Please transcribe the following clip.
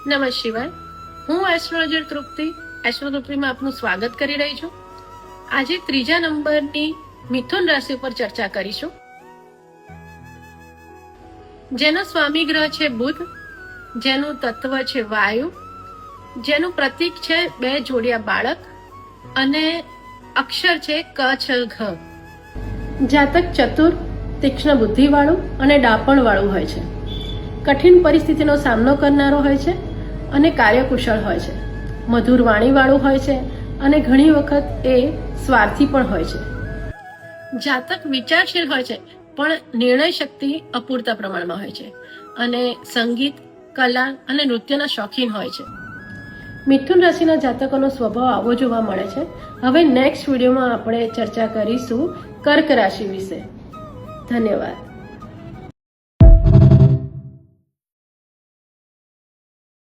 નમઃ શિવાય. હું એસ્ટ્રોલોજર તૃપ્તિ એસ્ટ્રોતૃપ્તિમાં આપનું સ્વાગત કરી રહી છું. આજે 3જા નંબરની મિથુન રાશિ પર ચર્ચા કરીશું, જેનો સ્વામી ગ્રહ છે બુધ, જેનું તત્વ છે વાયુ, જેનું પ્રતીક છે 2 જોડિયા બાળક અને અક્ષર છે ક છ ઘ. જાતક ચતુર, તીક્ષ્ણ બુદ્ધિવાળું અને ડાપણવાળું હોય છે. કઠિન પરિસ્થિતિનો સામનો કરનારો હોય છે અને કાર્યકુશળ હોય છે. મધુર વાણીવાળું હોય છે અને ઘણી વખત એ સ્વાર્થી પણ હોય છે. જાતક વિચારશીલ હોય છે પણ નિર્ણય શક્તિ અપૂરતા પ્રમાણમાં હોય છે અને સંગીત, કલા અને નૃત્યના શોખીન હોય છે. મિથુન રાશિના જાતકોનો સ્વભાવ આવો જોવા મળે છે. હવે નેક્સ્ટ વિડીયોમાં આપણે ચર્ચા કરીશું કર્ક રાશિ વિશે. ધન્યવાદ.